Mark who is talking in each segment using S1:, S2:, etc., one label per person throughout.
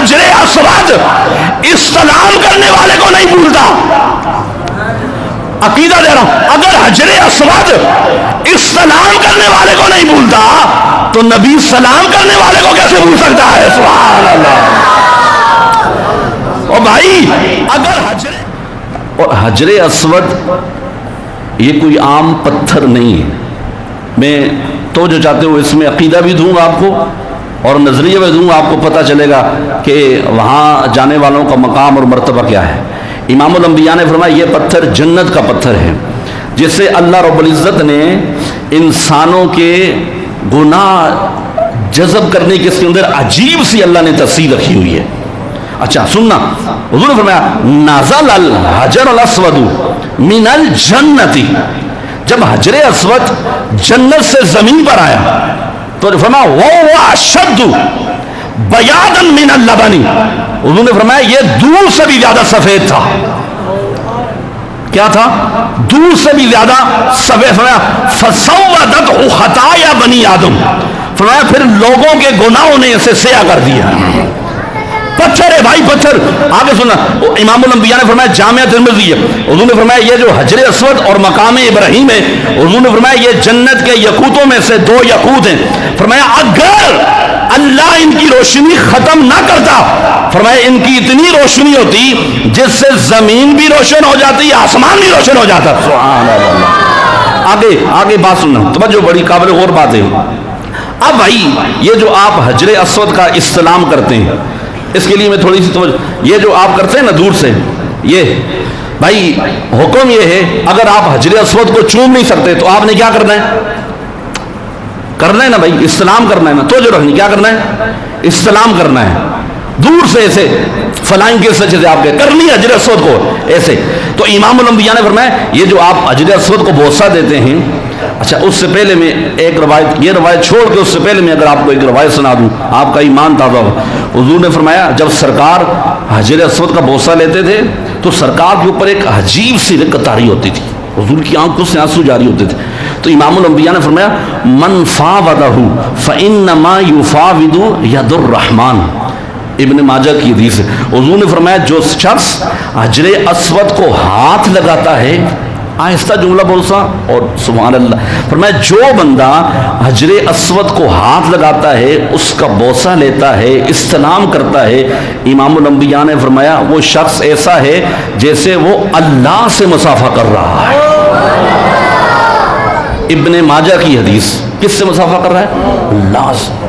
S1: حجر اسود استلام کرنے والے کو نہیں بھولتا، عقیدہ دے رہا ہوں، اگر حجر اسود استلام کرنے والے کو نہیں بھولتا تو نبی سلام کرنے والے کو کیسے بھول سکتا ہے؟ سبحان اللہ۔ اور بھائی اگر حجر اسود یہ کوئی عام پتھر نہیں ہے، میں تو جو چاہتے ہو اس میں عقیدہ بھی دوں گا آپ کو اور نظریہ بھی دوں گا، آپ کو پتہ چلے گا کہ وہاں جانے والوں کا مقام اور مرتبہ کیا ہے۔ امام الانبیاء نے فرمایا یہ پتھر جنت کا پتھر ہے، جس سے اللہ رب العزت نے انسانوں کے گناہ جذب کرنے کے اس کے اندر عجیب سی اللہ نے تفصیل رکھی ہوئی ہے۔ اچھا سننا، حضور نے فرمایا نازل الحجر الاسود من الجنت، جب حجر اسود جنت سے زمین پر آیا تو فرمایا وہ اشد بیاضا من اللبن، حضور نے فرمایا یہ دودھ سے بھی زیادہ سفید تھا۔ کیا تھا؟ دودھ سے بھی زیادہ سفید۔ فرمایا فسودته خطایا بنی آدم، فرمایا پھر لوگوں کے گناہوں نے اسے سیاہ کر دیا۔ پتھر ہے بھائی، پتھر۔ آگے سننا، امام الانبیاء نے فرمایا جامعہ ترمذی ہے، حضور نے فرمایا یہ جو حجر اسود اور مقام ابراہیم ہے، حضور نے فرمایا یہ جنت کے یقوتوں میں سے 2 یقوت ہیں۔ فرمایا اگر اللہ ان کی روشنی ختم نہ کرتا، فرمایا ان کی اتنی روشنی ہوتی جس سے زمین بھی روشن ہو جاتی، آسمان بھی روشن ہو جاتا۔ سبحان اللہ۔ آگے بات سننا، توجہ، بڑی قابل غور بات ہے۔ اب بھائی یہ جو آپ حجر اسود کا استلام کرتے ہیں، اس کے لیے میں تھوڑی سی توجہ، یہ جو آپ کرتے ہیں نا دور سے، یہ بھائی حکم یہ ہے اگر آپ حجر اسود کو چوم نہیں سکتے تو آپ نے کیا کرنا ہے؟ کرنا ہے نا بھائی، استلام کرنا ہے نا، توجہ رکھنی، کیا کرنا ہے؟ استلام کرنا ہے، دور سے ایسے فلائنگ کے سچے سے آپ کے کرنی ہے حجر اسود کو ایسے۔ تو امام الانبیاء نے فرمایا یہ جو آپ حجر اسود کو بوسہ دیتے ہیں، اچھا اس سے پہلے میں ایک روایت، یہ روایت چھوڑ کے اس سے پہلے میں اگر آپ کو ایک روایت سنا دوں آپ کا ایمان تازہ ہو۔ حضور نے فرمایا جب سرکار حجر اسود کا بوسہ لیتے تھے تو سرکار کے اوپر ایک عجیب سی رقت طاری ہوتی تھی، حضور کی آنکھوں سے آنسو جاری ہوتے تھے۔ تو امام الانبیاء نے فرمایا من فاوضہ فانما یفاوض ید الرحمن، ابن ماجہ کی حدیث ہے۔ حضور نے فرمایا جو شخص حجر اسود کو ہاتھ لگاتا ہے، آہستہ جملہ بولسا اور سبحان اللہ، فرمایا جو بندہ حجر اسود کو ہاتھ لگاتا ہے، اس کا بوسہ لیتا ہے، استلام کرتا ہے، امام الانبیاء نے فرمایا وہ شخص ایسا ہے جیسے وہ اللہ سے مصافحہ کر رہا ہے۔ ابن ماجہ کی حدیث، کس سے مصافحہ کر رہا ہے؟ اللہ سے۔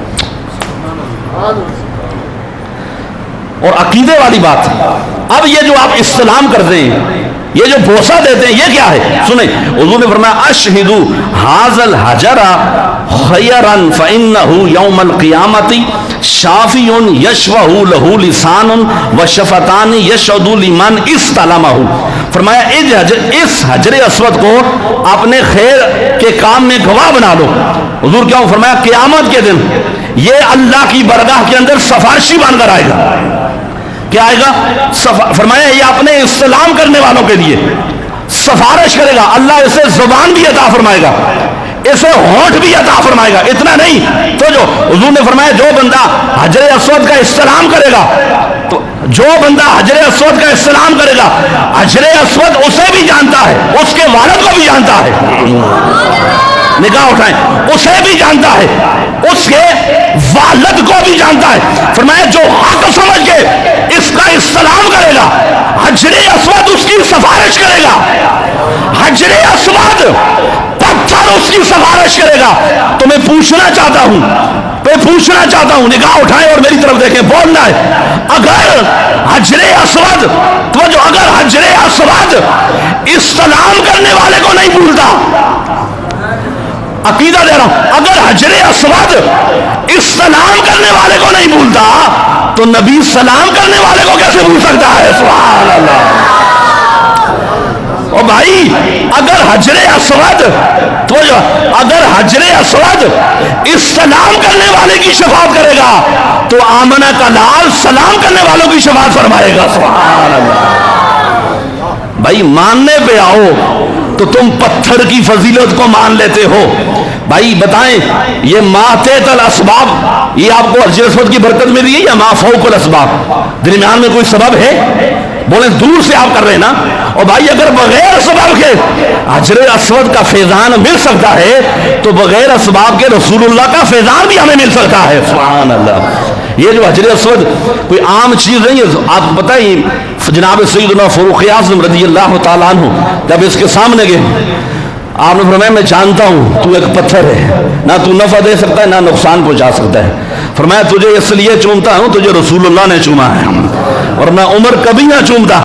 S1: اور عقیدے والی بات، اب یہ جو آپ استلام کرتے ہیں، یہ جو بوسہ دیتے ہیں، یہ کیا ہے؟ سنیں، حضور نے فرمایا اشہدو ھذا الحجر خیرا فانہ یوم القیامۃ شافی یشفع لہ لسان وشفتان یشهد لمن استلمہ، فرمایا اس حجر اسود کو اپنے خیر کے کام میں گواہ بنا لو۔ حضور کیا فرمایا قیامت کے دن یہ اللہ کی بارگاہ کے اندر سفارشی بن کر آئے گا۔ کیا آئے گا؟ فرمایا یہ اپنے استلام کرنے والوں کے لیے سفارش کرے گا، اللہ اسے زبان بھی عطا فرمائے گا، اسے ہونٹ بھی عطا فرمائے گا۔ اتنا نہیں تو جو حضور نے فرمایا جو بندہ حجر اسود کا استلام کرے گا، تو جو بندہ حجر اسود کا استلام کرے گا، حجر اسود اسے بھی جانتا ہے، اس کے والد کو بھی جانتا ہے، نگاہ اٹھائیں، اسے بھی جانتا ہے، اس کے والد کو بھی جانتا ہے۔ فرمایا جو حق سمجھ کے اس کا استلام کرے گا، حجر اسود اس کی سفارش کرے گا، حجر اسود پتھر اس کی سفارش کرے گا۔ تو میں پوچھنا چاہتا ہوں، نگاہ اٹھائیں اور میری طرف دیکھیں، بولنا ہے اگر حجر اسود، تو جو اگر حجر اسود استلام کرنے والے کو نہیں بھولتا، عقیدہ دے رہا ہوں، اگر حجر اسود استلام کرنے والے کو نہیں بھولتا تو نبی سلام کرنے والے کو کیسے بھول سکتا ہے؟ سبحان اللہ۔ اور بھائی اگر حجر اسود، تو اگر حجر اسود استلام کرنے والے کی شفاعت کرے گا تو آمنہ کا لال سلام کرنے والوں کی شفاعت فرمائے گا۔ سبحان اللہ۔ بھائی ماننے پہ آؤ، تو تم پتھر کی فضیلت کو مان لیتے ہو. بھائی بتائیں یہ ما تحت الاسباب یہ آپ کو حجر اسود کی برکت ملی ہے یا ما فوق الاسباب؟ درمیان میں کوئی سبب ہے؟ بولیں دور سے آپ کر رہے ہیں نا. اور بھائی اگر بغیر سبب کے حجر اسود کا فیضان مل سکتا ہے تو بغیر اسباب کے رسول اللہ کا فیضان بھی ہمیں مل سکتا ہے. سبحان اللہ. یہ جو حجر اسود کوئی عام چیز نہیں ہے. آپ کو پتہ ہی جناب سیدنا فاروق اعظم رضی اللہ تعالیٰ عنہ جب اس کے سامنے گئے آپ نے فرمایا میں جانتا ہوں تو ایک پتھر ہے, نہ تو نفع دے سکتا ہے نہ نقصان پہنچا سکتا ہے. فرمایا تجھے اس لیے چومتا ہوں تجھے رسول اللہ نے چوما ہے, اور میں عمر کبھی نہ چومتا.